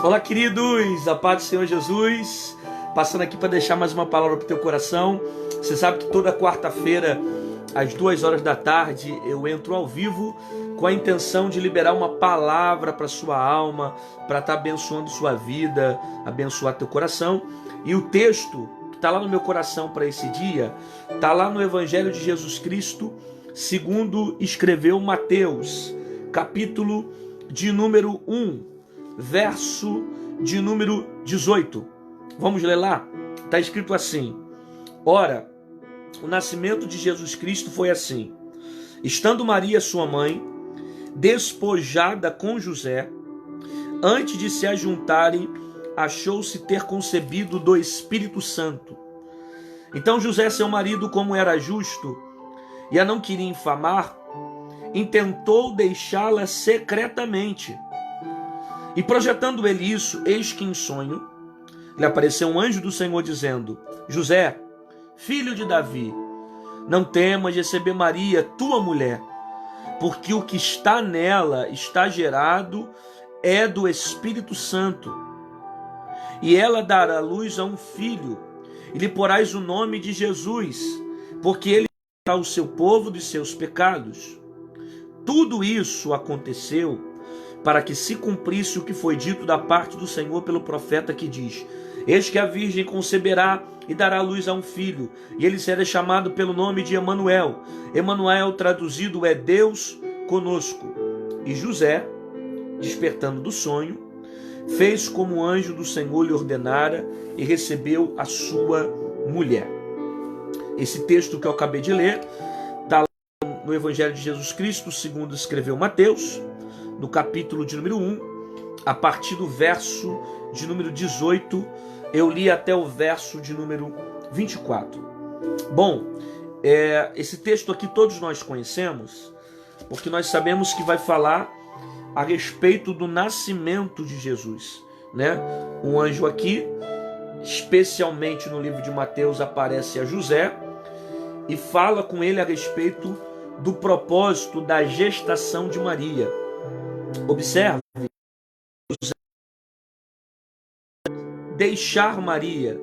Olá, queridos, a paz do Senhor Jesus, passando aqui para deixar mais uma palavra para o teu coração. Você sabe que toda quarta-feira, às 2 horas da tarde, eu entro ao vivo com a intenção de liberar uma palavra para sua alma, para estar abençoando sua vida, abençoar teu coração. E o texto que está lá no meu coração para esse dia, está lá no Evangelho de Jesus Cristo, segundo escreveu Mateus, capítulo de número 1, verso de número 18. Vamos ler lá? Está escrito assim: Ora, o nascimento de Jesus Cristo foi assim. Estando Maria, sua mãe, despojada com José, antes de se ajuntarem, achou-se ter concebido do Espírito Santo. Então José, seu marido, como era justo e a não queria infamar, intentou deixá-la secretamente. E projetando ele isso, eis que em sonho lhe apareceu um anjo do Senhor dizendo: José, filho de Davi, não temas receber Maria, tua mulher, porque o que está nela está gerado é do Espírito Santo. E ela dará luz a um filho, e lhe porás o nome de Jesus, porque ele livrará o seu povo dos seus pecados. Tudo isso aconteceu para que se cumprisse o que foi dito da parte do Senhor pelo profeta, que diz: Eis que a virgem conceberá e dará luz a um filho, e ele será chamado pelo nome de Emanuel. Emanuel traduzido é Deus conosco. E José, despertando do sonho, fez como o anjo do Senhor lhe ordenara e recebeu a sua mulher. Esse texto que eu acabei de ler está lá no Evangelho de Jesus Cristo, segundo escreveu Mateus, no capítulo de número 1, a partir do verso de número 18, eu li até o verso de número 24. Bom, esse texto aqui todos nós conhecemos, porque nós sabemos que vai falar a respeito do nascimento de Jesus, né? Um anjo aqui, especialmente no livro de Mateus, aparece a José e fala com ele a respeito do propósito da gestação de Maria. Observe, deixar Maria,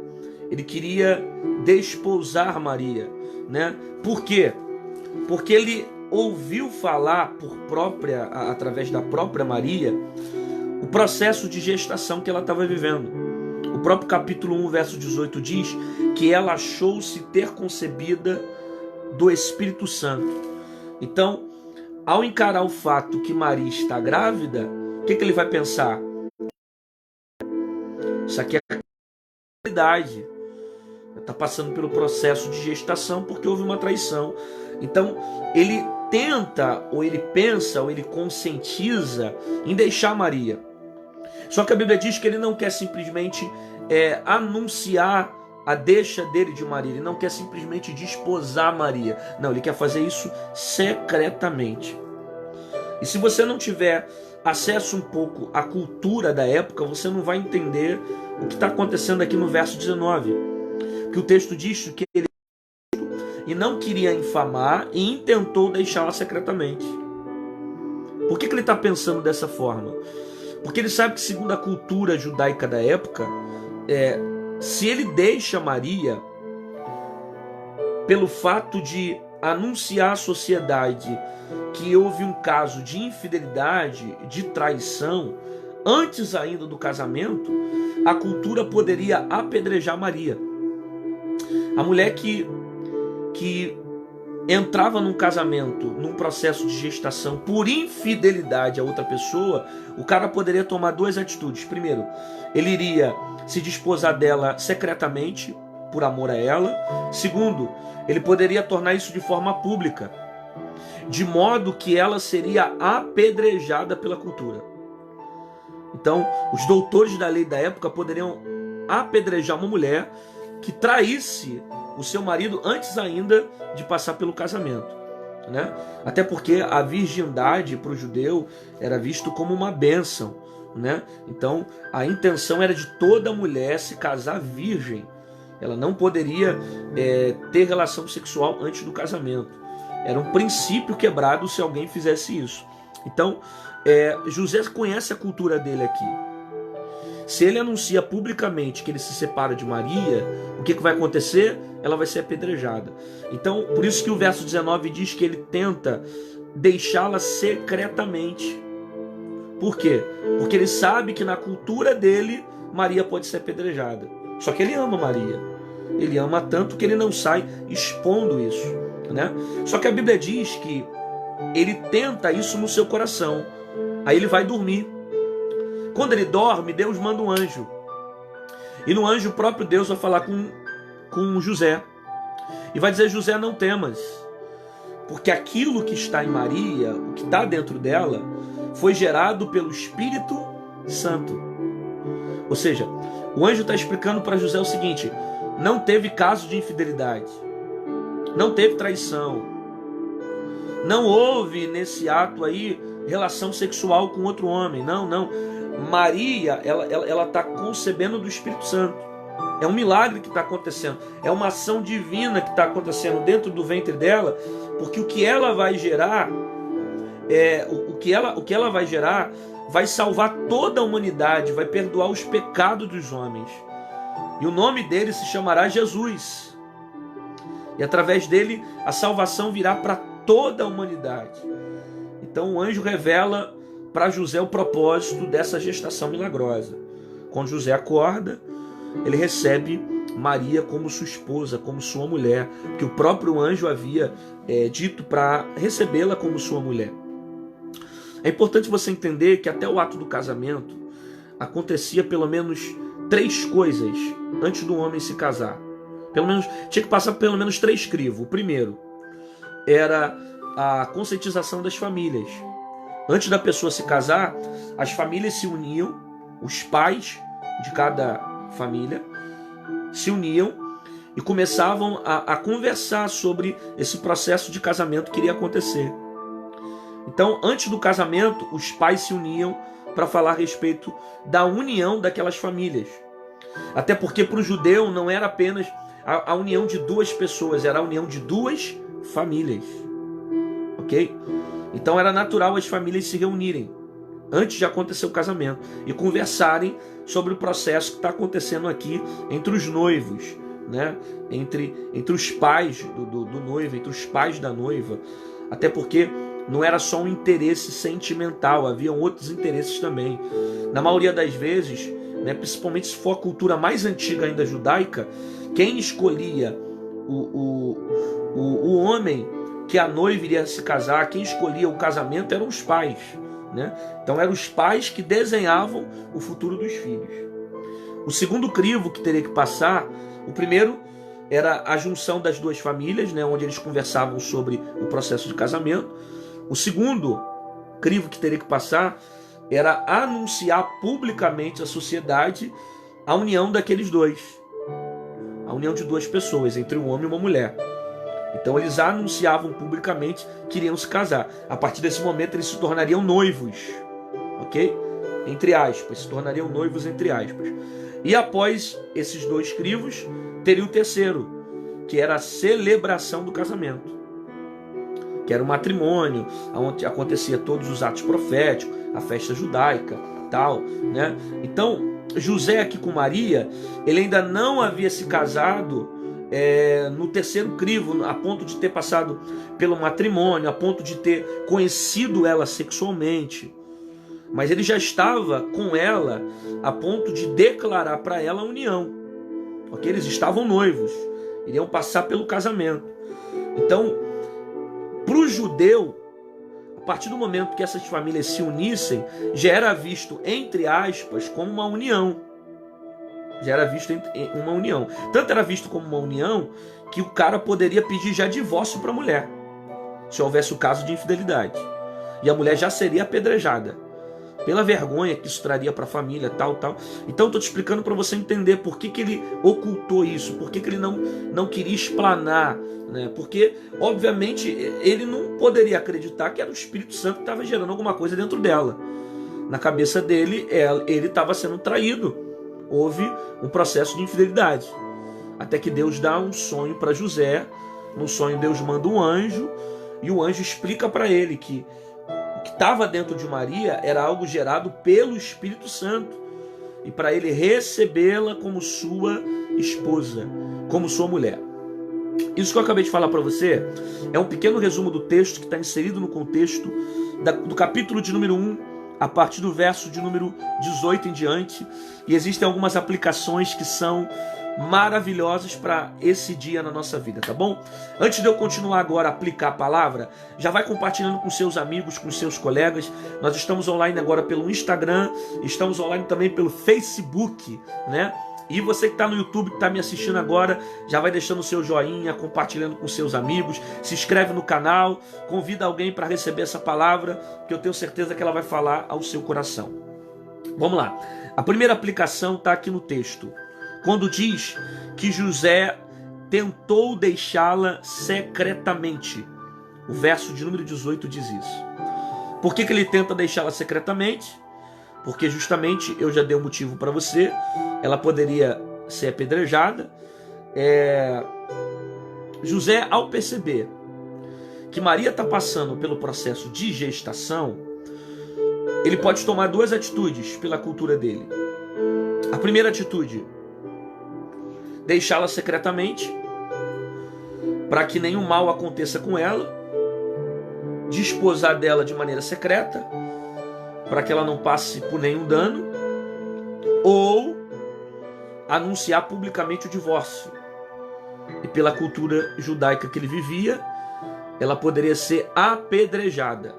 ele queria desposar Maria, né? Por quê? Porque ele ouviu falar através da própria Maria, o processo de gestação que ela estava vivendo. O próprio capítulo 1, verso 18 diz que ela achou-se ter concebida do Espírito Santo. Então, ao encarar o fato que Maria está grávida, o que ele vai pensar? Isso aqui é realidade. Está passando pelo processo de gestação porque houve uma traição. Então, ele tenta, ou ele pensa, ou ele conscientiza em deixar Maria. Só que a Bíblia diz que ele não quer simplesmente anunciar a deixa dele de Maria. Ele não quer simplesmente desposar Maria. Não, ele quer fazer isso secretamente. E se você não tiver acesso um pouco à cultura da época, você não vai entender o que está acontecendo aqui no verso 19. Que o texto diz que ele e não queria infamar e intentou deixá-la secretamente. Por que ele está pensando dessa forma? Porque ele sabe que, segundo a cultura judaica da época, se ele deixa Maria, pelo fato de anunciar à sociedade que houve um caso de infidelidade, de traição, antes ainda do casamento, a cultura poderia apedrejar Maria. A mulher que entrava num casamento, num processo de gestação por infidelidade a outra pessoa, o cara poderia tomar 2 atitudes. Primeiro, ele iria se desposar dela secretamente, por amor a ela. Segundo, ele poderia tornar isso de forma pública, de modo que ela seria apedrejada pela cultura. Então, os doutores da lei da época poderiam apedrejar uma mulher que traísse o seu marido antes ainda de passar pelo casamento, né? Até porque a virgindade para o judeu era visto como uma bênção, né? Então a intenção era de toda mulher se casar virgem. Ela não poderia ter relação sexual antes do casamento. Era um princípio quebrado se alguém fizesse isso. Então José conhece a cultura dele aqui. Se ele anuncia publicamente que ele se separa de Maria, o que vai acontecer? Ela vai ser apedrejada. Então, por isso que o verso 19 diz que ele tenta deixá-la secretamente. Por quê? Porque ele sabe que na cultura dele, Maria pode ser apedrejada. Só que ele ama Maria. Ele ama tanto que ele não sai expondo isso, né? Só que a Bíblia diz que ele tenta isso no seu coração. Aí ele vai dormir. Quando ele dorme, Deus manda um anjo. E no anjo o próprio Deus vai falar com José. E vai dizer: José, não temas. Porque aquilo que está em Maria, o que está dentro dela, foi gerado pelo Espírito Santo. Ou seja, o anjo está explicando para José o seguinte: não teve caso de infidelidade. Não teve traição. Não houve nesse ato aí relação sexual com outro homem. Não. Maria, ela está concebendo do Espírito Santo. É um milagre que está acontecendo. É uma ação divina que está acontecendo dentro do ventre dela, porque o que ela vai gerar, o que ela vai gerar, vai salvar toda a humanidade, vai perdoar os pecados dos homens. E o nome dele se chamará Jesus. E através dele a salvação virá para toda a humanidade. Então o anjo revela para José o propósito dessa gestação milagrosa. Quando José acorda, ele recebe Maria como sua esposa, como sua mulher, que o próprio anjo havia dito para recebê-la como sua mulher. É importante você entender que até o ato do casamento acontecia pelo menos 3 coisas antes do homem se casar. Tinha que passar pelo menos 3 crivos. O primeiro era a conscientização das famílias. Antes da pessoa se casar, as famílias se uniam, os pais de cada família se uniam e começavam a conversar sobre esse processo de casamento que iria acontecer. Então, antes do casamento, os pais se uniam para falar a respeito da união daquelas famílias. Até porque para o judeu não era apenas a união de 2 pessoas, era a união de 2 famílias. Ok? Então era natural as famílias se reunirem antes de acontecer o casamento e conversarem sobre o processo que está acontecendo aqui entre os noivos, né? entre os pais do noivo, entre os pais da noiva. Até porque não era só um interesse sentimental, haviam outros interesses também. Na maioria das vezes, né, principalmente se for a cultura mais antiga ainda judaica, quem escolhia o homem que a noiva iria se casar, quem escolhia o casamento eram os pais, né? Então eram os pais que desenhavam o futuro dos filhos. O segundo crivo que teria que passar, o primeiro era a junção das 2 famílias, né, onde eles conversavam sobre o processo de casamento. O segundo crivo que teria que passar era anunciar publicamente à sociedade a união daqueles 2. A união de 2 pessoas, entre um homem e uma mulher. Então eles anunciavam publicamente que iriam se casar. A partir desse momento eles se tornariam noivos. Ok? Entre aspas. Se tornariam noivos entre aspas. E após esses 2 crivos, teria o terceiro, que era a celebração do casamento. Que era o matrimônio, onde acontecia todos os atos proféticos, a festa judaica, tal, né? Então, José aqui com Maria, ele ainda não havia se casado no terceiro crivo, a ponto de ter passado pelo matrimônio, a ponto de ter conhecido ela sexualmente. Mas ele já estava com ela a ponto de declarar para ela a união. Porque eles estavam noivos, iriam passar pelo casamento. Então, para o judeu, a partir do momento que essas famílias se unissem, já era visto, entre aspas, como uma união. Já era visto uma união. Tanto era visto como uma união que o cara poderia pedir já divórcio para a mulher, se houvesse o caso de infidelidade. E a mulher já seria apedrejada pela vergonha que isso traria para a família, tal. Então estou te explicando para você entender por que ele ocultou isso, por que ele não queria explanar, né? Porque, obviamente, ele não poderia acreditar que era o Espírito Santo que estava gerando alguma coisa dentro dela. Na cabeça dele, ele estava sendo traído. Houve um processo de infidelidade. Até que Deus dá um sonho para José. No sonho Deus manda um anjo, e o anjo explica para ele que o que estava dentro de Maria era algo gerado pelo Espírito Santo. e para ele recebê-la como sua esposa, como sua mulher. Isso que eu acabei de falar para você é um pequeno resumo do texto que está inserido no contexto do capítulo de número 1, a partir do verso de número 18 em diante, e existem algumas aplicações que são maravilhosas para esse dia na nossa vida, tá bom? Antes de eu continuar agora a aplicar a palavra, já vai compartilhando com seus amigos, com seus colegas. Nós estamos online agora pelo Instagram, estamos online também pelo Facebook, né? E você que está no YouTube, que está me assistindo agora, já vai deixando o seu joinha, compartilhando com seus amigos, se inscreve no canal, convida alguém para receber essa palavra, que eu tenho certeza que ela vai falar ao seu coração. Vamos lá. A primeira aplicação está aqui no texto, quando diz que José tentou deixá-la secretamente. O verso de número 18 diz isso. Por que ele tenta deixá-la secretamente? Porque justamente, eu já dei um motivo para você, ela poderia ser apedrejada. José, ao perceber que Maria está passando pelo processo de gestação, ele pode tomar duas atitudes pela cultura dele. A primeira atitude, deixá-la secretamente, para que nenhum mal aconteça com ela, desposar dela de maneira secreta, para que ela não passe por nenhum dano, ou anunciar publicamente o divórcio. E pela cultura judaica que ele vivia, ela poderia ser apedrejada.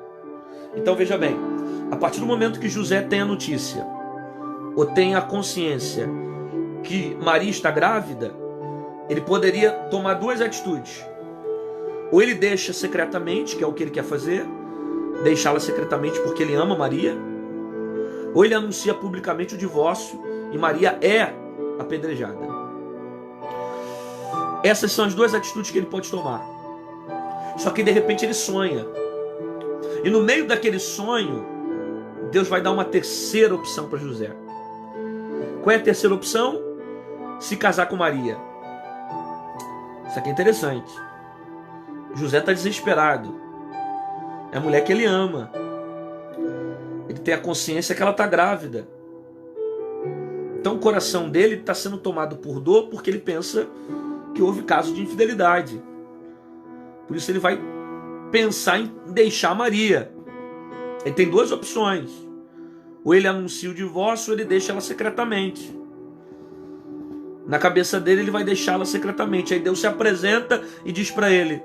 Então veja bem, a partir do momento que José tem a notícia, ou tem a consciência que Maria está grávida, ele poderia tomar duas atitudes. Ou ele deixa secretamente, que é o que ele quer fazer, deixá-la secretamente porque ele ama Maria, ou ele anuncia publicamente o divórcio e Maria é apedrejada. Essas são as duas atitudes que ele pode tomar. Só que de repente ele sonha, e no meio daquele sonho Deus vai dar uma terceira opção para José. Qual é a terceira opção? Se casar com Maria. Isso aqui é interessante. José está desesperado. É a mulher que ele ama. Ele tem a consciência que ela está grávida. Então o coração dele está sendo tomado por dor porque ele pensa que houve caso de infidelidade. Por isso ele vai pensar em deixar Maria. Ele tem duas opções. Ou ele anuncia o divórcio ou ele deixa ela secretamente. Na cabeça dele ele vai deixá-la secretamente. Aí Deus se apresenta e diz para ele: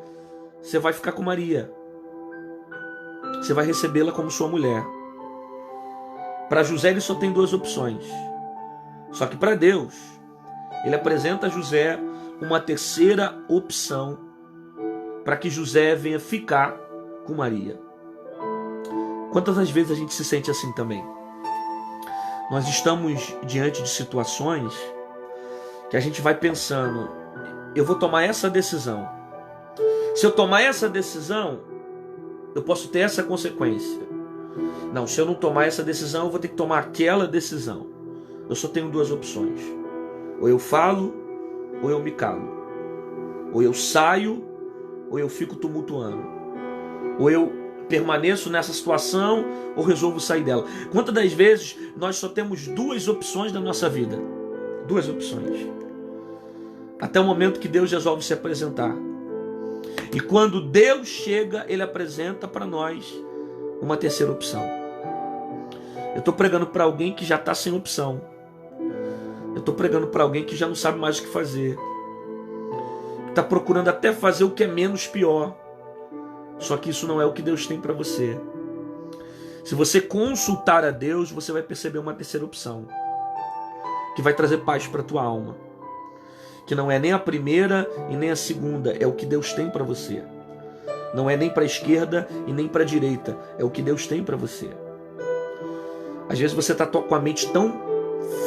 você vai ficar com Maria. Você vai recebê-la como sua mulher. Para José ele só tem duas opções. Só que para Deus, ele apresenta a José uma terceira opção para que José venha ficar com Maria. Quantas das vezes a gente se sente assim também? Nós estamos diante de situações que a gente vai pensando: eu vou tomar essa decisão. Se eu tomar essa decisão, eu posso ter essa consequência. Não, se eu não tomar essa decisão, eu vou ter que tomar aquela decisão. Eu só tenho duas opções. Ou eu falo, ou eu me calo. Ou eu saio, ou eu fico tumultuando. Ou eu permaneço nessa situação, ou resolvo sair dela. Quantas das vezes nós só temos duas opções na nossa vida? Duas opções. Até o momento que Deus resolve se apresentar. E quando Deus chega, Ele apresenta para nós uma terceira opção. Eu estou pregando para alguém que já está sem opção. Eu estou pregando para alguém que já não sabe mais o que fazer. Está procurando até fazer o que é menos pior. Só que isso não é o que Deus tem para você. Se você consultar a Deus, você vai perceber uma terceira opção, que vai trazer paz para a tua alma. Que não é nem a primeira e nem a segunda, é o que Deus tem para você. Não é nem para a esquerda e nem para a direita, é o que Deus tem para você. Às vezes você está com a mente tão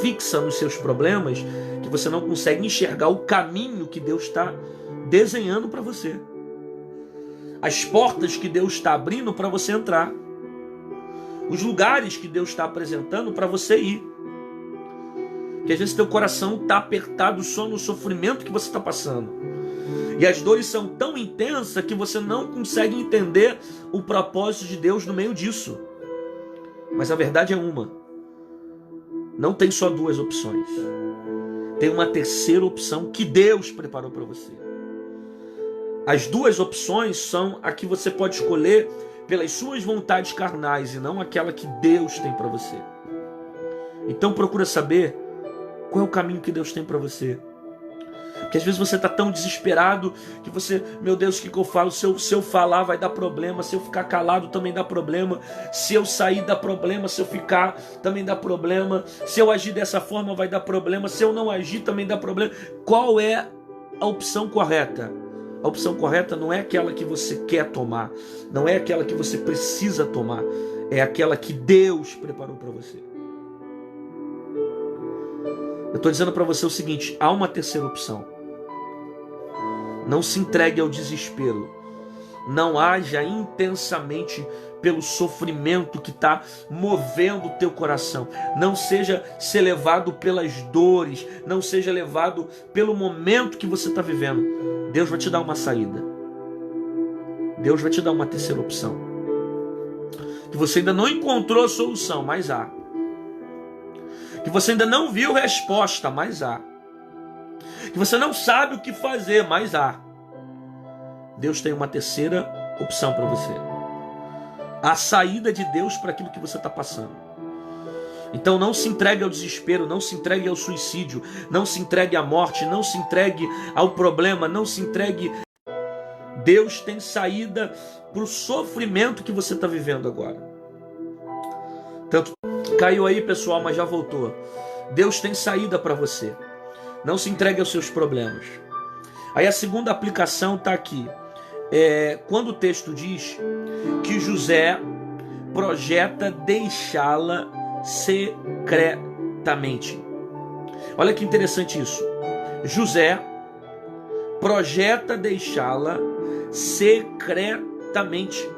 fixa nos seus problemas que você não consegue enxergar o caminho que Deus está desenhando para você. As portas que Deus está abrindo para você entrar. Os lugares que Deus está apresentando para você ir. Porque às vezes teu coração está apertado só no sofrimento que você está passando. E as dores são tão intensas que você não consegue entender o propósito de Deus no meio disso. Mas a verdade é uma. Não tem só duas opções. Tem uma terceira opção que Deus preparou para você. As duas opções são a que você pode escolher pelas suas vontades carnais e não aquela que Deus tem para você. Então procura saber qual é o caminho que Deus tem para você. Porque às vezes você está tão desesperado que você, meu Deus, o que eu falo? Se eu falar vai dar problema, se eu ficar calado também dá problema, se eu sair dá problema, se eu ficar também dá problema, se eu agir dessa forma vai dar problema, se eu não agir também dá problema. Qual é a opção correta? A opção correta não é aquela que você quer tomar, não é aquela que você precisa tomar, é aquela que Deus preparou para você. Eu estou dizendo para você o seguinte, há uma terceira opção. Não se entregue ao desespero. Não haja intensamente pelo sofrimento que está movendo o teu coração. Não seja ser levado pelas dores. Não seja levado pelo momento que você está vivendo. Deus vai te dar uma saída. Deus vai te dar uma terceira opção. Que você ainda não encontrou a solução, mas há. Que você ainda não viu resposta, mas há. Que você não sabe o que fazer, mas há. Deus tem uma terceira opção para você. A saída de Deus para aquilo que você está passando. Então não se entregue ao desespero, não se entregue ao suicídio, não se entregue à morte, não se entregue ao problema, não se entregue. Deus tem saída para o sofrimento que você está vivendo agora. Tanto caiu aí, pessoal, mas já voltou. Deus tem saída para você. Não se entregue aos seus problemas. Aí a segunda aplicação está aqui. Quando o texto diz que José projeta deixá-la secretamente. Olha que interessante isso. José projeta deixá-la secretamente.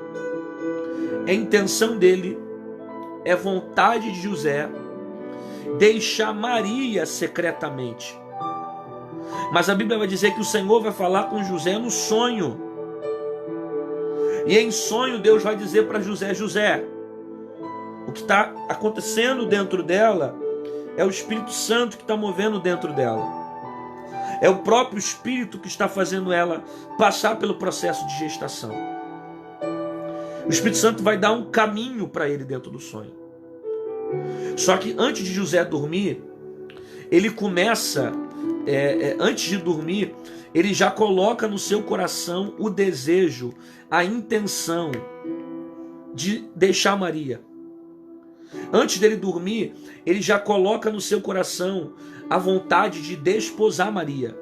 A intenção dele, é vontade de José deixar Maria secretamente. Mas a Bíblia vai dizer que o Senhor vai falar com José no sonho. E em sonho Deus vai dizer para José: José, o que está acontecendo dentro dela é o Espírito Santo que está movendo dentro dela. É o próprio Espírito que está fazendo ela passar pelo processo de gestação. O Espírito Santo vai dar um caminho para ele dentro do sonho. Só que antes de José dormir, ele começa, antes de dormir, ele já coloca no seu coração o desejo, a intenção de deixar Maria. Antes dele dormir, ele já coloca no seu coração a vontade de desposar Maria.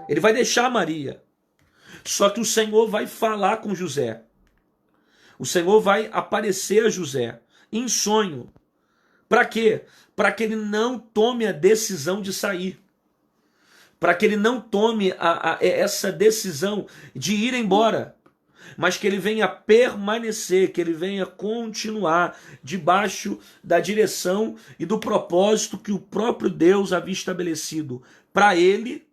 Ele vai deixar Maria. Só que o Senhor vai falar com José. O Senhor vai aparecer a José em sonho. Para quê? Para que ele não tome a decisão de sair. Para que ele não tome essa decisão de ir embora. Mas que ele venha permanecer, que ele venha continuar debaixo da direção e do propósito que o próprio Deus havia estabelecido para ele,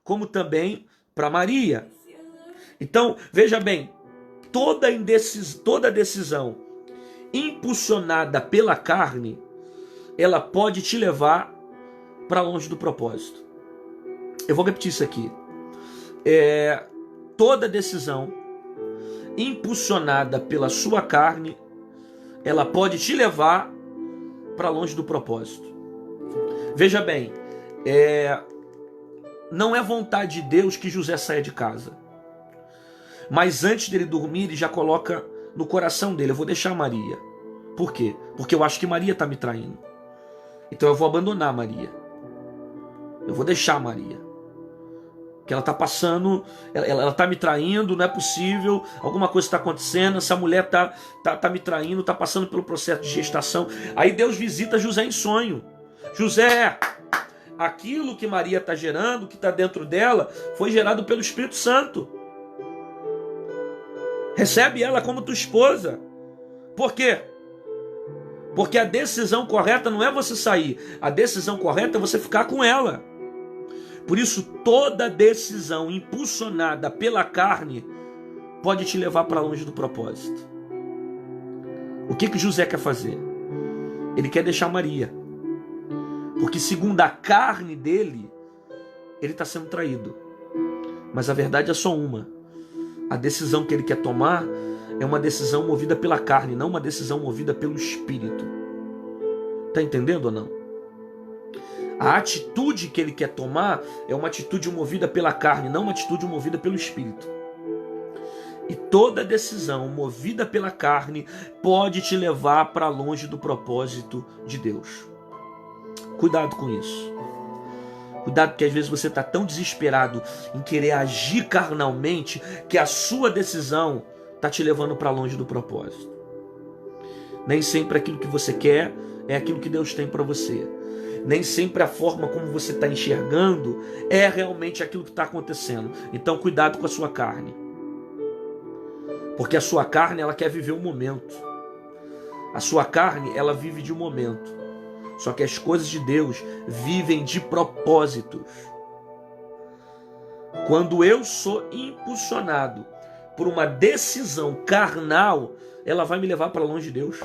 como também para Maria. Então, veja bem, toda decisão impulsionada pela carne, ela pode te levar para longe do propósito. Eu vou repetir isso aqui. Toda decisão impulsionada pela sua carne, ela pode te levar para longe do propósito. Veja bem, não é vontade de Deus que José saia de casa. Mas antes dele dormir, ele já coloca no coração dele: eu vou deixar Maria. Por quê? Porque eu acho que Maria está me traindo. Então eu vou abandonar Maria. Eu vou deixar Maria. Que ela está passando, ela está me traindo, não é possível, alguma coisa está acontecendo, essa mulher está me traindo, está passando pelo processo de gestação. Aí Deus visita José em sonho. José, aquilo que Maria está gerando, que está dentro dela, foi gerado pelo Espírito Santo. Recebe ela como tua esposa. Por quê? Porque a decisão correta não é você sair, a decisão correta é você ficar com ela. Por isso, toda decisão impulsionada pela carne pode te levar para longe do propósito. O que José quer fazer? Ele quer deixar Maria. Porque segundo a carne dele, ele está sendo traído. Mas a verdade é só uma. A decisão que ele quer tomar é uma decisão movida pela carne, não uma decisão movida pelo Espírito. Está entendendo ou não? A atitude que ele quer tomar é uma atitude movida pela carne, não uma atitude movida pelo Espírito. E toda decisão movida pela carne pode te levar para longe do propósito de Deus. Cuidado com isso. Cuidado, porque às vezes você está tão desesperado em querer agir carnalmente que a sua decisão está te levando para longe do propósito. Nem sempre aquilo que você quer é aquilo que Deus tem para você. Nem sempre a forma como você está enxergando é realmente aquilo que está acontecendo. Então cuidado com a sua carne. Porque a sua carne, ela quer viver um momento. A sua carne, ela vive de um momento. Só que as coisas de Deus vivem de propósitos. Quando eu sou impulsionado por uma decisão carnal, ela vai me levar para longe de Deus.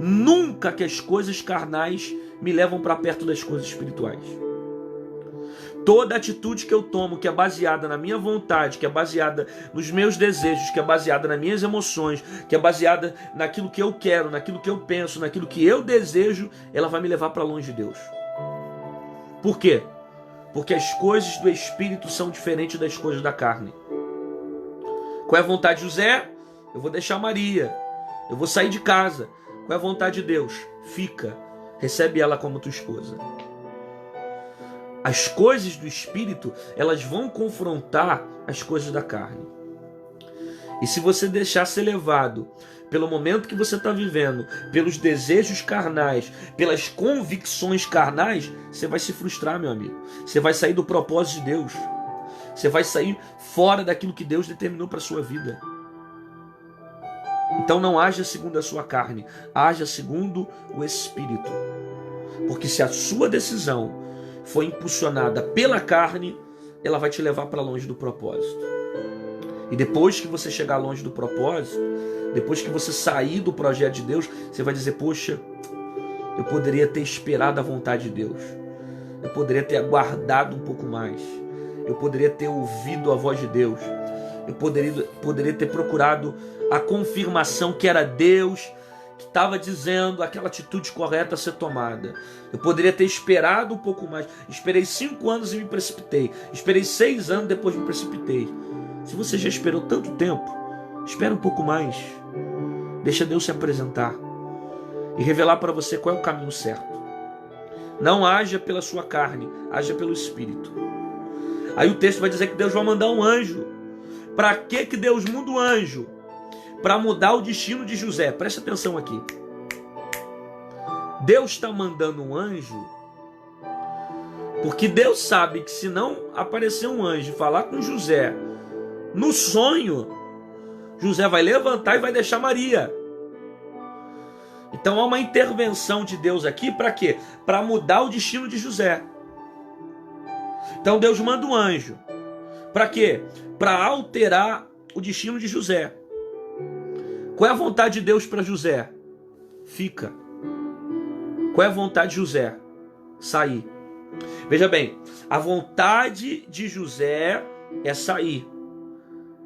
Nunca que as coisas carnais me levam para perto das coisas espirituais. Toda atitude que eu tomo, que é baseada na minha vontade, que é baseada nos meus desejos, que é baseada nas minhas emoções, que é baseada naquilo que eu quero, naquilo que eu penso, naquilo que eu desejo, ela vai me levar para longe de Deus. Por quê? Porque as coisas do Espírito são diferentes das coisas da carne. Qual é a vontade de José? Eu vou deixar Maria. Eu vou sair de casa. Qual é a vontade de Deus? Fica. Recebe ela como tua esposa. As coisas do Espírito, elas vão confrontar as coisas da carne. E se você deixar ser levado pelo momento que você está vivendo, pelos desejos carnais, pelas convicções carnais, você vai se frustrar, meu amigo. Você vai sair do propósito de Deus. Você vai sair fora daquilo que Deus determinou para a sua vida. Então não haja segundo a sua carne, haja segundo o Espírito. Porque se a sua decisão for impulsionada pela carne, ela vai te levar para longe do propósito. E depois que você chegar longe do propósito, depois que você sair do projeto de Deus, você vai dizer, poxa, eu poderia ter esperado a vontade de Deus. Eu poderia ter aguardado um pouco mais. Eu poderia ter ouvido a voz de Deus. Eu poderia ter procurado a confirmação que era Deus que estava dizendo aquela atitude correta a ser tomada. Eu poderia ter esperado um pouco mais. Esperei 5 anos e me precipitei. Esperei 6 anos, depois me precipitei. Se você já esperou tanto tempo, espera um pouco mais. Deixa Deus se apresentar e revelar para você qual é o caminho certo. Não haja pela sua carne, haja pelo Espírito. Aí o texto vai dizer que Deus vai mandar um anjo. Para que Deus manda um anjo? Para mudar o destino de José. Presta atenção aqui. Deus está mandando um anjo porque Deus sabe que se não aparecer um anjo e falar com José no sonho, José vai levantar e vai deixar Maria. Então há uma intervenção de Deus aqui para quê? Para mudar o destino de José. Então Deus manda um anjo. Para quê? Para alterar o destino de José. Qual é a vontade de Deus para José? Fica. Qual é a vontade de José? Sair. Veja bem, a vontade de José é sair.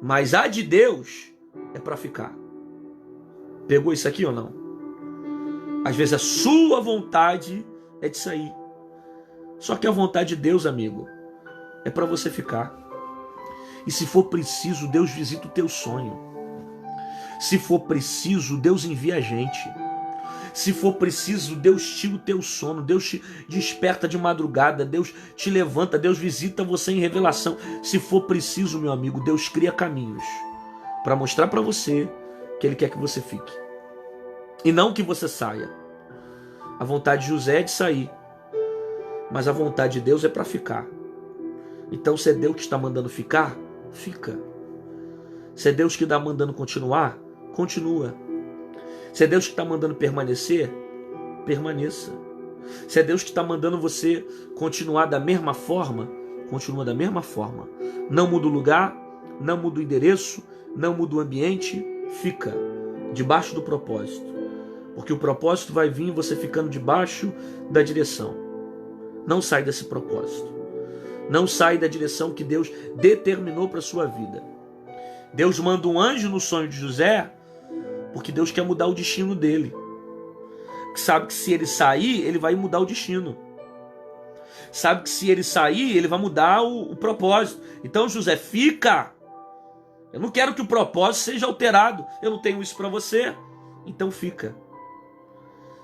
Mas a de Deus é para ficar. Pegou isso aqui ou não? Às vezes a sua vontade é de sair. Só que a vontade de Deus, amigo, é para você ficar. E se for preciso, Deus visita o teu sonho. Se for preciso, Deus envia a gente. Se for preciso, Deus tira o teu sono. Deus te desperta de madrugada. Deus te levanta. Deus visita você em revelação. Se for preciso, meu amigo, Deus cria caminhos para mostrar para você que Ele quer que você fique. E não que você saia. A vontade de José é de sair. Mas a vontade de Deus é para ficar. Então, se é Deus que está mandando ficar, fica. Se é Deus que está mandando continuar, continua. Se é Deus que está mandando permanecer, permaneça. Se é Deus que está mandando você continuar da mesma forma, continua da mesma forma. Não muda o lugar, não muda o endereço, não muda o ambiente, fica debaixo do propósito. Porque o propósito vai vir você ficando debaixo da direção. Não sai desse propósito. Não sai da direção que Deus determinou para a sua vida. Deus manda um anjo no sonho de José porque Deus quer mudar o destino dele. Sabe que se ele sair, ele vai mudar o destino. Sabe que se ele sair, ele vai mudar o propósito. Então, José, fica. Eu não quero que o propósito seja alterado. Eu não tenho isso para você. Então fica.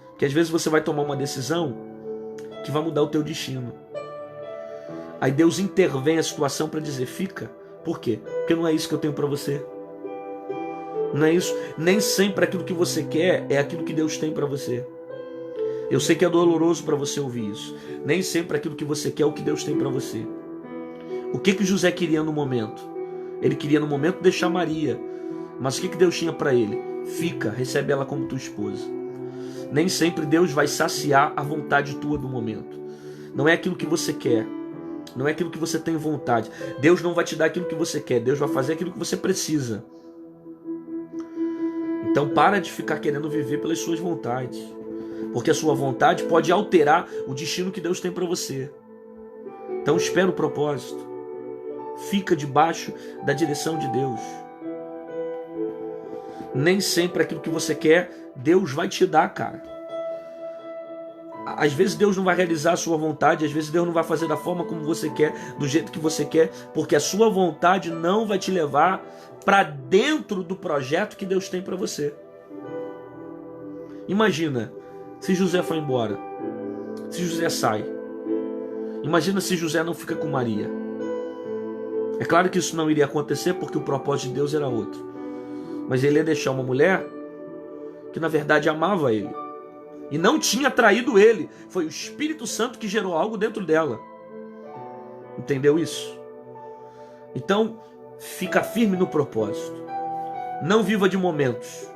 Porque às vezes você vai tomar uma decisão que vai mudar o teu destino. Aí Deus intervém a situação para dizer, fica. Por quê? Porque não é isso que eu tenho para você. Não é isso. Nem sempre aquilo que você quer é aquilo que Deus tem para você. Eu sei que é doloroso para você ouvir isso. Nem sempre aquilo que você quer é o que Deus tem para você. O que José queria no momento? Ele queria no momento deixar Maria. Mas o que Deus tinha para ele? Fica, recebe ela como tua esposa. Nem sempre Deus vai saciar a vontade tua do momento. Não é aquilo que você quer. Não é aquilo que você tem vontade. Deus não vai te dar aquilo que você quer. Deus vai fazer aquilo que você precisa. Então para de ficar querendo viver pelas suas vontades. Porque a sua vontade pode alterar o destino que Deus tem para você. Então espera o propósito. Fica debaixo da direção de Deus. Nem sempre aquilo que você quer, Deus vai te dar, cara. Às vezes Deus não vai realizar a sua vontade, às vezes Deus não vai fazer da forma como você quer, do jeito que você quer, porque a sua vontade não vai te levar para dentro do projeto que Deus tem para você. Imagina se José foi embora, se José sai. Imagina se José não fica com Maria. É claro que isso não iria acontecer porque o propósito de Deus era outro. Mas ele ia deixar uma mulher que na verdade amava ele. E não tinha traído ele. Foi o Espírito Santo que gerou algo dentro dela. Entendeu isso? Então, fica firme no propósito. Não viva de momentos.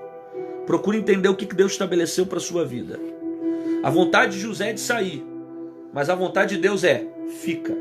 Procure entender o que Deus estabeleceu para a sua vida. A vontade de José é de sair. Mas a vontade de Deus é, fica.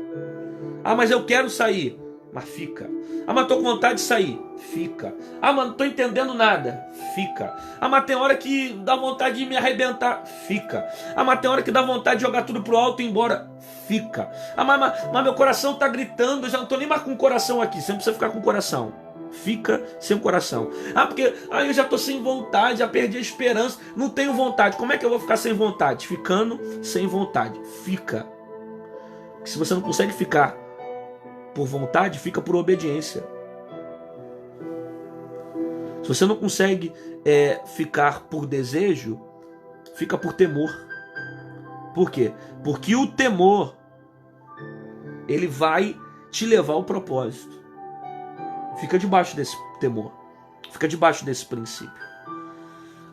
Ah, mas eu quero sair. Mas fica. Ah, mas tô com vontade de sair. Fica. Ah, mas não tô entendendo nada. Fica. Ah, mas tem hora que dá vontade de me arrebentar. Fica. Ah, mas tem hora que dá vontade de jogar tudo pro alto e ir embora. Fica. Ah, mas meu coração tá gritando. Eu já não tô nem mais com o coração aqui. Você não precisa ficar com o coração. Fica sem o coração. Ah, porque eu já tô sem vontade, já perdi a esperança. Não tenho vontade. Como é que eu vou ficar sem vontade? Ficando sem vontade. Fica. Porque se você não consegue ficar por vontade, fica por obediência. Se você não consegue ficar por desejo, fica por temor. Por quê? Porque o temor, ele vai te levar ao propósito. Fica debaixo desse temor. Fica debaixo desse princípio.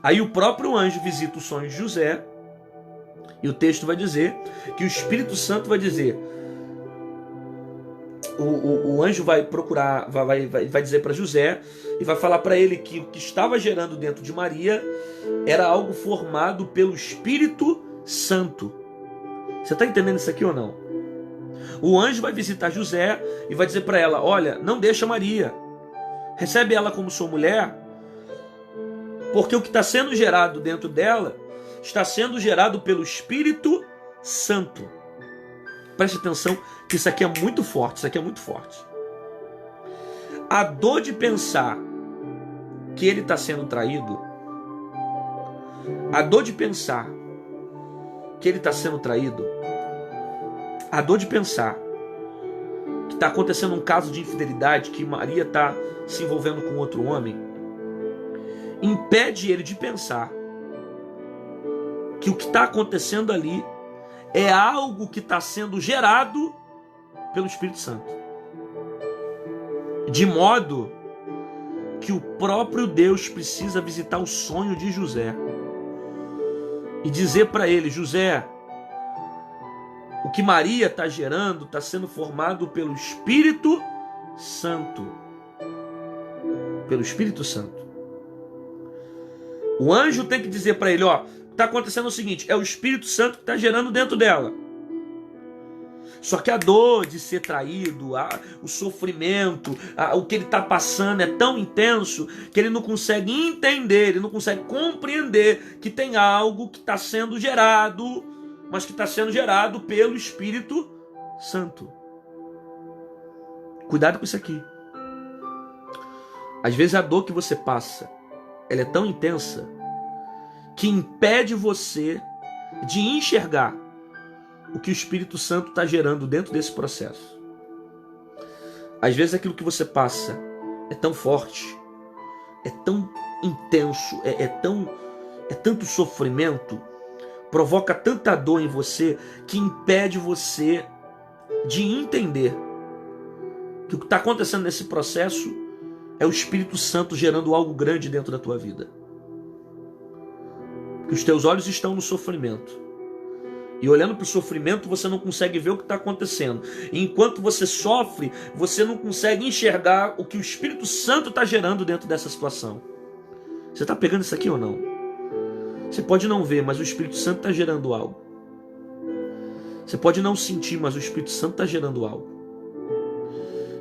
Aí o próprio anjo visita o sonho de José, e o texto vai dizer que o Espírito Santo vai dizer, o anjo vai procurar, vai dizer para José e vai falar para ele que o que estava gerando dentro de Maria era algo formado pelo Espírito Santo. Você está entendendo isso aqui ou não? O anjo vai visitar José e vai dizer para ela, olha, não deixa Maria, recebe ela como sua mulher, porque o que está sendo gerado dentro dela está sendo gerado pelo Espírito Santo. Preste atenção que isso aqui é muito forte, isso aqui é muito forte. A dor de pensar que ele está sendo traído, a dor de pensar que ele está sendo traído, a dor de pensar que está acontecendo um caso de infidelidade, que Maria está se envolvendo com outro homem, impede ele de pensar que o que está acontecendo ali é algo que está sendo gerado pelo Espírito Santo. De modo que o próprio Deus precisa visitar o sonho de José e dizer para ele, José, o que Maria está gerando está sendo formado pelo Espírito Santo. Pelo Espírito Santo. O anjo tem que dizer para ele, ó, está acontecendo o seguinte, é o Espírito Santo que está gerando dentro dela. Só que a dor de ser traído, o sofrimento, o que ele está passando é tão intenso que ele não consegue entender, ele não consegue compreender que tem algo que está sendo gerado, mas que está sendo gerado pelo Espírito Santo. Cuidado com isso aqui. Às vezes a dor que você passa, ela é tão intensa que impede você de enxergar o que o Espírito Santo está gerando dentro desse processo. Às vezes aquilo que você passa é tão forte, é tão intenso, é tanto sofrimento, provoca tanta dor em você que impede você de entender que o que está acontecendo nesse processo é o Espírito Santo gerando algo grande dentro da tua vida. Que os teus olhos estão no sofrimento. E olhando para o sofrimento, você não consegue ver o que está acontecendo. E enquanto você sofre, você não consegue enxergar o que o Espírito Santo está gerando dentro dessa situação. Você está pegando isso aqui ou não? Você pode não ver, mas o Espírito Santo está gerando algo. Você pode não sentir, mas o Espírito Santo está gerando algo.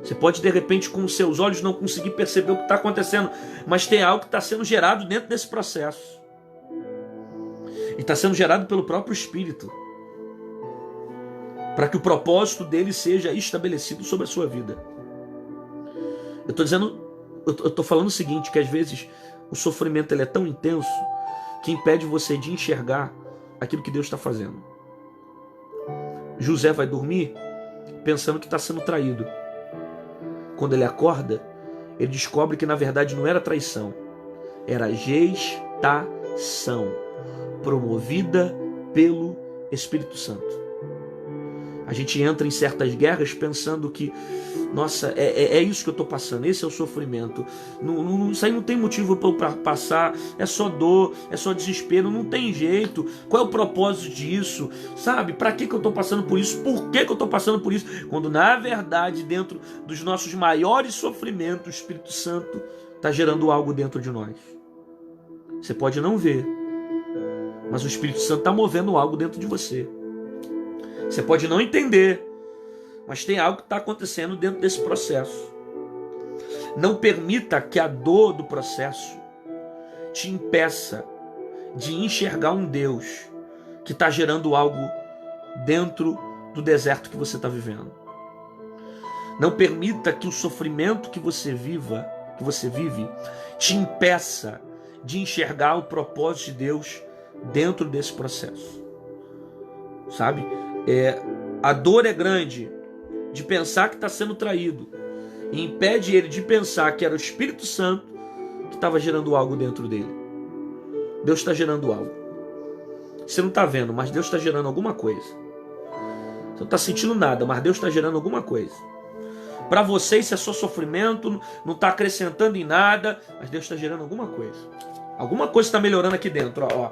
Você pode, de repente, com os seus olhos não conseguir perceber o que está acontecendo, mas tem algo que está sendo gerado dentro desse processo. E está sendo gerado pelo próprio Espírito, para que o propósito dele seja estabelecido sobre a sua vida. Eu estou falando o seguinte, que às vezes o sofrimento ele é tão intenso que impede você de enxergar aquilo que Deus está fazendo. José vai dormir pensando que está sendo traído. Quando ele acorda, ele descobre que na verdade não era traição, era gestação, promovida pelo Espírito Santo. A gente entra em certas guerras pensando que, nossa, é isso que eu estou passando, esse é o sofrimento. Isso aí não tem motivo para passar, é só dor, é só desespero, não tem jeito. Qual é o propósito disso? Sabe, para que eu estou passando por isso? Por que eu estou passando por isso? Quando na verdade, dentro dos nossos maiores sofrimentos, o Espírito Santo está gerando algo dentro de nós. Você pode não ver, mas o Espírito Santo está movendo algo dentro de você. Você pode não entender, mas tem algo que está acontecendo dentro desse processo. Não permita que a dor do processo te impeça de enxergar um Deus que está gerando algo dentro do deserto que você está vivendo. Não permita que o sofrimento que você vive, te impeça de enxergar o propósito de Deus dentro desse processo. Sabe? A dor é grande de pensar que está sendo traído e impede ele de pensar que era o Espírito Santo que estava gerando algo dentro dele. Deus está gerando algo. Você não está vendo, mas Deus está gerando alguma coisa. Você não está sentindo nada, mas Deus está gerando alguma coisa. Para você isso é só sofrimento, não está acrescentando em nada, mas Deus está gerando alguma coisa. Alguma coisa está melhorando aqui dentro. Ó.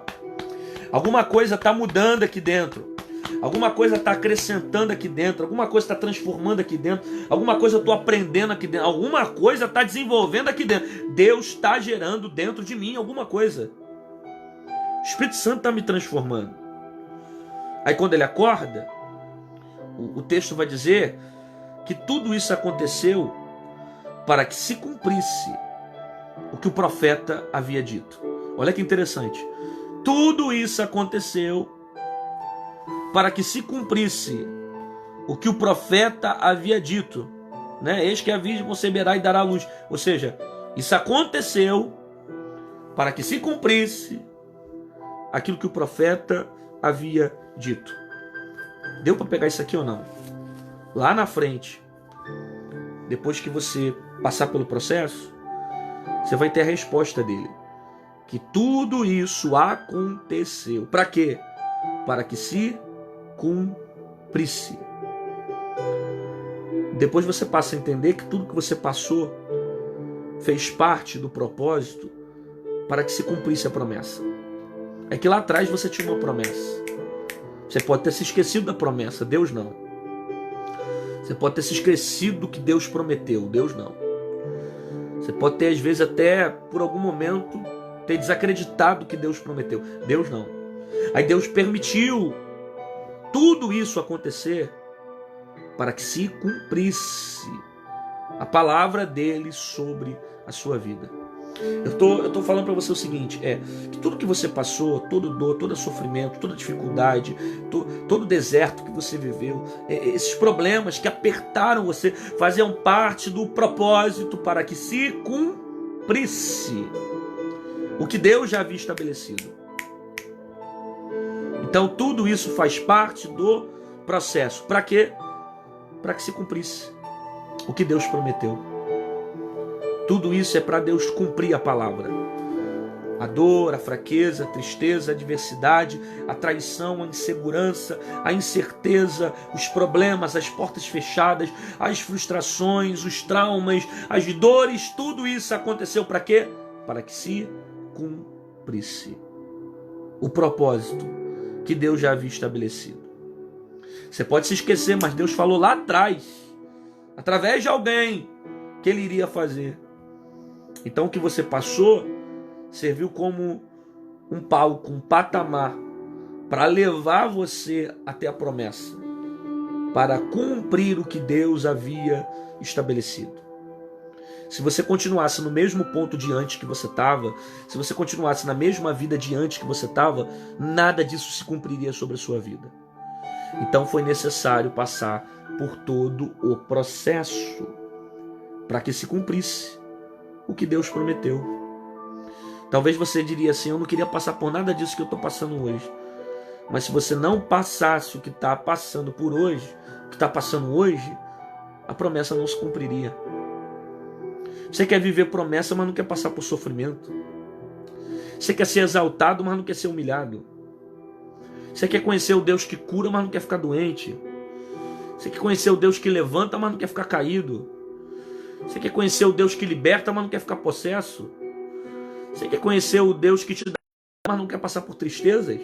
Alguma coisa está mudando aqui dentro. Alguma coisa está acrescentando aqui dentro, alguma coisa está transformando aqui dentro, alguma coisa eu estou aprendendo aqui dentro, alguma coisa está desenvolvendo aqui dentro. Deus está gerando dentro de mim alguma coisa. O Espírito Santo está me transformando. Aí quando ele acorda, o texto vai dizer que tudo isso aconteceu para que se cumprisse o que o profeta havia dito. Olha que interessante. Tudo isso aconteceu para que se cumprisse o que o profeta havia dito, né? Eis que a virgem conceberá e dará luz. Ou seja, isso aconteceu para que se cumprisse aquilo que o profeta havia dito. Deu para pegar isso aqui ou não? Lá na frente, depois que você passar pelo processo, você vai ter a resposta dele. Que tudo isso aconteceu. Para quê? Para que se cumprisse. Depois você passa a entender que tudo que você passou fez parte do propósito para que se cumprisse a promessa. É que lá atrás você tinha uma promessa. Você pode ter se esquecido da promessa, Deus não. Você pode ter se esquecido do que Deus prometeu, Deus não. Você pode ter às vezes até por algum momento ter desacreditado do que Deus prometeu, Deus não. Aí Deus permitiu tudo isso acontecer para que se cumprisse a palavra dele sobre a sua vida. Eu tô falando para você o seguinte, que tudo que você passou, todo dor, todo sofrimento, toda dificuldade, todo deserto que você viveu, esses problemas que apertaram você, faziam parte do propósito para que se cumprisse o que Deus já havia estabelecido. Então tudo isso faz parte do processo. Para quê? Para que se cumprisse o que Deus prometeu. Tudo isso é para Deus cumprir a palavra. A dor, a fraqueza, a tristeza, a adversidade, a traição, a insegurança, a incerteza, os problemas, as portas fechadas, as frustrações, os traumas, as dores, tudo isso aconteceu para quê? Para que se cumprisse o propósito que Deus já havia estabelecido. Você pode se esquecer, mas Deus falou lá atrás, através de alguém, que Ele iria fazer. Então o que você passou serviu como um palco, um patamar para levar você até a promessa, para cumprir o que Deus havia estabelecido. Se você continuasse no mesmo ponto de antes que você estava, se você continuasse na mesma vida de antes que você estava, nada disso se cumpriria sobre a sua vida. Então foi necessário passar por todo o processo para que se cumprisse o que Deus prometeu. Talvez você diria assim, eu não queria passar por nada disso que eu estou passando hoje. Mas se você não passasse o que está passando por hoje, o que está passando hoje, a promessa não se cumpriria. Você quer viver promessa, mas não quer passar por sofrimento. Você quer ser exaltado, mas não quer ser humilhado. Você quer conhecer o Deus que cura, mas não quer ficar doente. Você quer conhecer o Deus que levanta, mas não quer ficar caído. Você quer conhecer o Deus que liberta, mas não quer ficar possesso. Você quer conhecer o Deus que te dá, mas não quer passar por tristezas.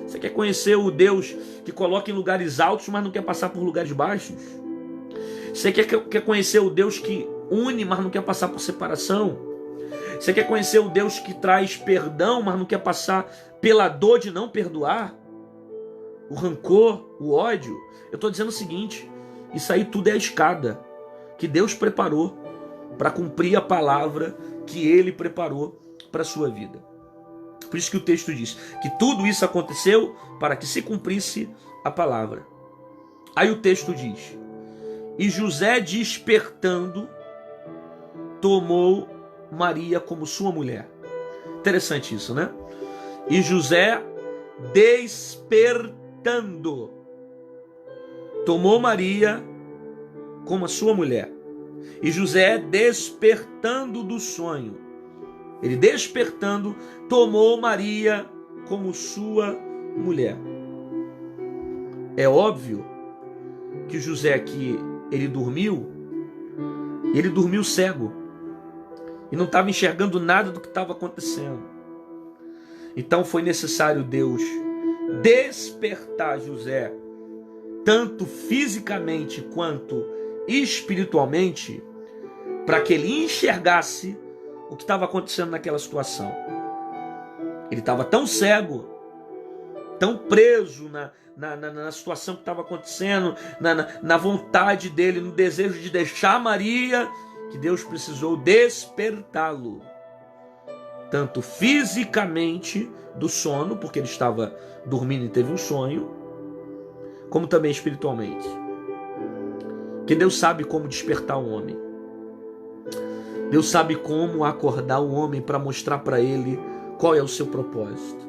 Você quer conhecer o Deus que coloca em lugares altos, mas não quer passar por lugares baixos. Você quer conhecer o Deus que une, mas não quer passar por separação. Você quer conhecer o Deus que traz perdão, mas não quer passar pela dor de não perdoar, o rancor, o ódio. Eu estou dizendo o seguinte, isso aí tudo é a escada que Deus preparou para cumprir a palavra que Ele preparou para a sua vida. Por isso que o texto diz que tudo isso aconteceu para que se cumprisse a palavra. Aí o texto diz, e José despertando, tomou Maria como sua mulher. Interessante isso, né? E José despertando, tomou Maria como a sua mulher. E José despertando do sonho, ele despertando, tomou Maria como sua mulher. É óbvio que José aqui, ele dormiu cego. E não estava enxergando nada do que estava acontecendo. Então foi necessário Deus despertar José, tanto fisicamente quanto espiritualmente, para que ele enxergasse o que estava acontecendo naquela situação. Ele estava tão cego, tão preso na situação que estava acontecendo, na vontade dele, no desejo de deixar Maria, que Deus precisou despertá-lo, tanto fisicamente do sono, porque ele estava dormindo e teve um sonho, como também espiritualmente. Que Deus sabe como despertar o homem. Deus sabe como acordar o homem para mostrar para ele qual é o seu propósito.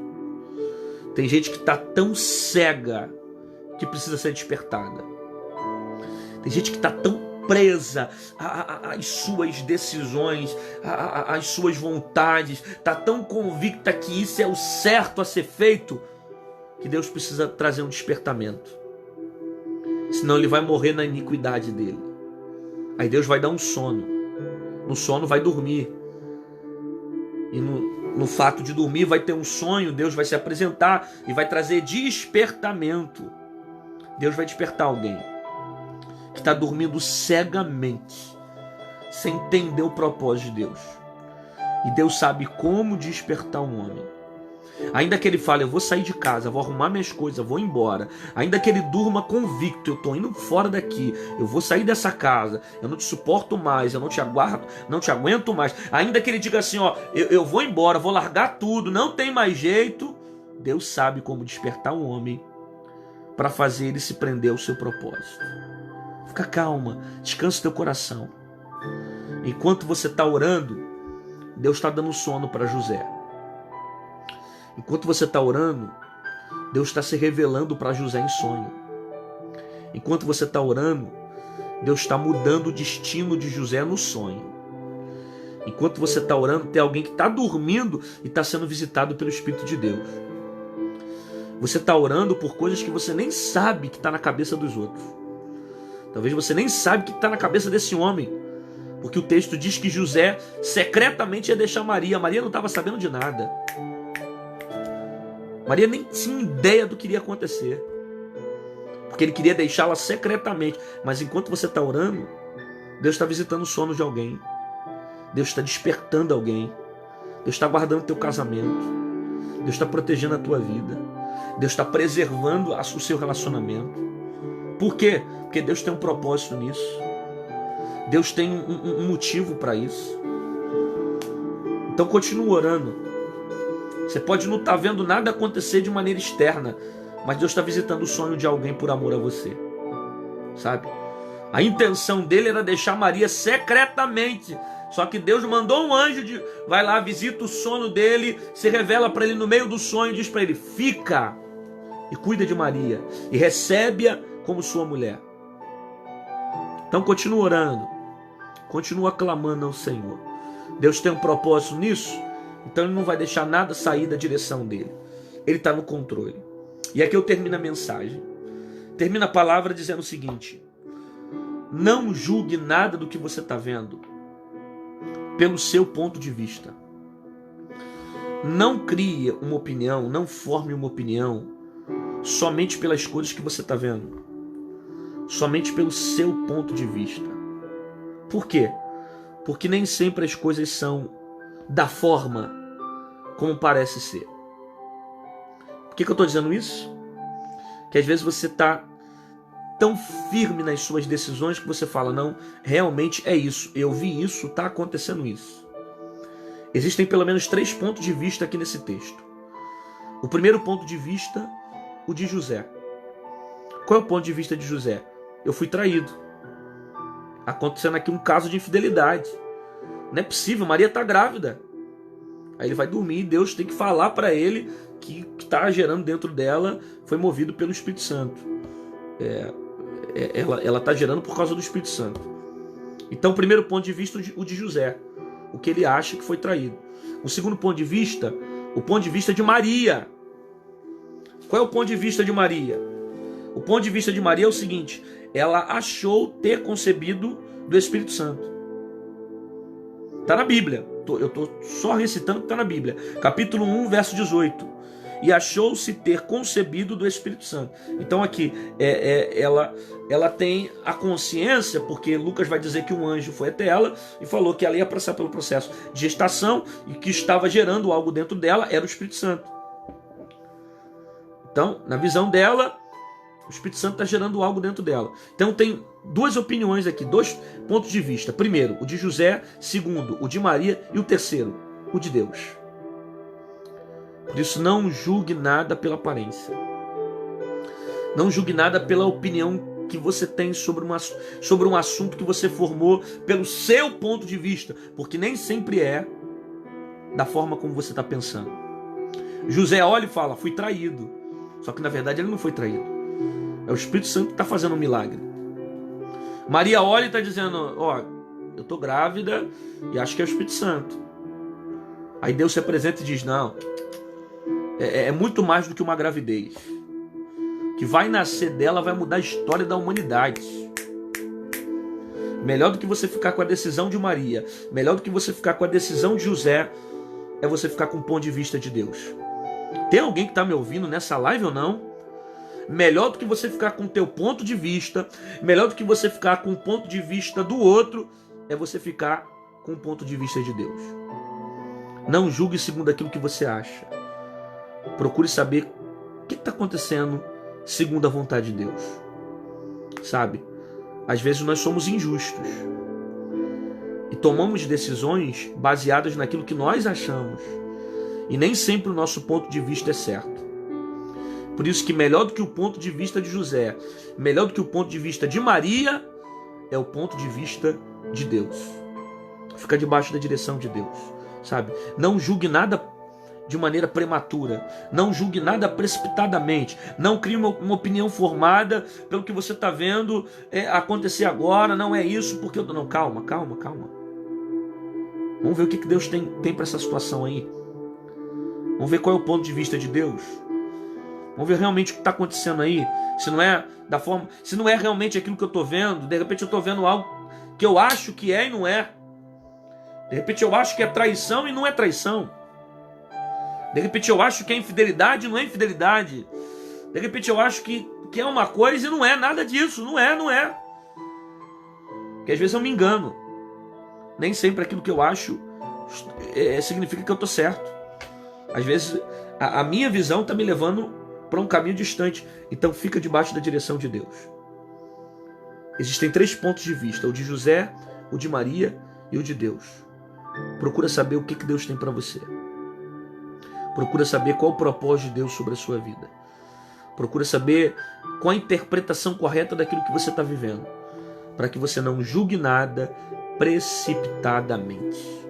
Tem gente que está tão cega que precisa ser despertada. Tem gente que está tão presa às suas decisões, às suas vontades, está tão convicta que isso é o certo a ser feito, que Deus precisa trazer um despertamento. Senão ele vai morrer na iniquidade dele. Aí Deus vai dar um sono. No sono vai dormir. E no fato de dormir vai ter um sonho. Deus vai se apresentar e vai trazer despertamento. Deus vai despertar alguém que está dormindo cegamente, sem entender o propósito de Deus. E Deus sabe como despertar um homem. Ainda que ele fale, eu vou sair de casa, vou arrumar minhas coisas, vou embora. Ainda que ele durma convicto, eu estou indo fora daqui, eu vou sair dessa casa, eu não te suporto mais, eu não te aguardo, não te aguento mais. Ainda que ele diga assim, ó, eu vou embora, vou largar tudo, não tem mais jeito. Deus sabe como despertar um homem para fazer ele se prender ao seu propósito. Fica calma, descansa o teu coração. Enquanto você está orando, Deus está dando sono para José. Enquanto você está orando, Deus está se revelando para José em sonho. Enquanto você está orando, Deus está mudando o destino de José no sonho. Enquanto você está orando, tem alguém que está dormindo e está sendo visitado pelo Espírito de Deus. Você está orando por coisas que você nem sabe que está na cabeça dos outros. Talvez você nem sabe que está na cabeça desse homem. Porque o texto diz que José secretamente ia deixar Maria. Maria não estava sabendo de nada. Maria nem tinha ideia do que iria acontecer. Porque ele queria deixá-la secretamente. Mas enquanto você está orando, Deus está visitando o sono de alguém. Deus está despertando alguém. Deus está guardando o teu casamento. Deus está protegendo a tua vida. Deus está preservando o seu relacionamento. Por quê? Porque Deus tem um propósito nisso. Deus tem um motivo para isso. Então continua orando. Você pode não estar vendo nada acontecer de maneira externa, mas Deus está visitando o sonho de alguém por amor a você. Sabe? A intenção dele era deixar Maria secretamente. Só que Deus mandou um anjo, vai lá, visita o sono dele, se revela para ele no meio do sonho e diz para ele, fica e cuida de Maria e recebe-a como sua mulher. Então continua orando, continua clamando ao Senhor. Deus tem um propósito nisso, então ele não vai deixar nada sair da direção dele. Ele está no controle. E aqui eu termino a mensagem. Termina a palavra dizendo o seguinte: não julgue nada do que você está vendo pelo seu ponto de vista. Não crie uma opinião, não forme uma opinião somente pelas coisas que você está vendo. Somente pelo seu ponto de vista. Por quê? Porque nem sempre as coisas são da forma como parece ser. Por que eu estou dizendo isso? Que às vezes você está tão firme nas suas decisões que você fala, não, realmente é isso, eu vi isso, está acontecendo isso. Existem pelo menos 3 pontos de vista aqui nesse texto. O primeiro ponto de vista, o de José. Qual é o ponto de vista de José? Eu fui traído. Acontecendo aqui um caso de infidelidade. Não é possível, Maria está grávida. Aí ele vai dormir e Deus tem que falar para ele que está gerando dentro dela foi movido pelo Espírito Santo. Ela está gerando por causa do Espírito Santo. Então o primeiro ponto de vista, o de José. O que ele acha que foi traído. O segundo ponto de vista, o ponto de vista de Maria. Qual é o ponto de vista de Maria? O ponto de vista de Maria é o seguinte: ela achou ter concebido do Espírito Santo. Está na Bíblia. Eu estou só recitando o que está na Bíblia. Capítulo 1, verso 18. E achou-se ter concebido do Espírito Santo. Então aqui, ela tem a consciência, porque Lucas vai dizer que um anjo foi até ela e falou que ela ia passar pelo processo de gestação e que estava gerando algo dentro dela, era o Espírito Santo. Então, na visão dela, o Espírito Santo está gerando algo dentro dela. Então tem 2 opiniões aqui, 2 pontos de vista. Primeiro, o de José. Segundo, o de Maria. E o terceiro, o de Deus. Por isso, não julgue nada pela aparência. Não julgue nada pela opinião que você tem sobre um assunto que você formou pelo seu ponto de vista. Porque nem sempre é da forma como você está pensando. José olha e fala, fui traído. Só que na verdade ele não foi traído. É o Espírito Santo que está fazendo um milagre. Maria olha e está dizendo, ó, eu estou grávida e acho que é o Espírito Santo. Aí Deus se apresenta e diz, não, é muito mais do que uma gravidez. Que vai nascer dela vai mudar a história da humanidade. Melhor do que você ficar com a decisão de Maria, melhor do que você ficar com a decisão de José, é você ficar com o ponto de vista de Deus. Tem alguém que está me ouvindo nessa live ou não? Melhor do que você ficar com o teu ponto de vista, melhor do que você ficar com o ponto de vista do outro, é você ficar com o ponto de vista de Deus. Não julgue segundo aquilo que você acha. Procure saber o que está acontecendo segundo a vontade de Deus. Sabe? Às vezes nós somos injustos e tomamos decisões baseadas naquilo que nós achamos. E nem sempre o nosso ponto de vista é certo. Por isso que melhor do que o ponto de vista de José, melhor do que o ponto de vista de Maria, é o ponto de vista de Deus. Fica debaixo da direção de Deus, sabe? Não julgue nada de maneira prematura. Não julgue nada precipitadamente. Não crie uma opinião formada pelo que você está vendo acontecer agora. Não é isso, porque eu... Não, calma. Vamos ver o que Deus tem para essa situação aí. Vamos ver qual é o ponto de vista de Deus. Vamos ver realmente o que está acontecendo aí. Se não é da forma, se não é realmente aquilo que eu estou vendo, de repente eu estou vendo algo que eu acho que é e não é. De repente eu acho que é traição e não é traição. De repente eu acho que é infidelidade e não é infidelidade. De repente eu acho que é uma coisa e não é nada disso. Não é. Porque às vezes eu me engano. Nem sempre aquilo que eu acho significa que eu estou certo. Às vezes a minha visão está me levando para um caminho distante. Então fica debaixo da direção de Deus. Existem 3 pontos de vista: o de José, o de Maria e o de Deus. Procura saber o que Deus tem para você. Procura saber qual o propósito de Deus sobre a sua vida. Procura saber qual a interpretação correta daquilo que você está vivendo, para que você não julgue nada precipitadamente.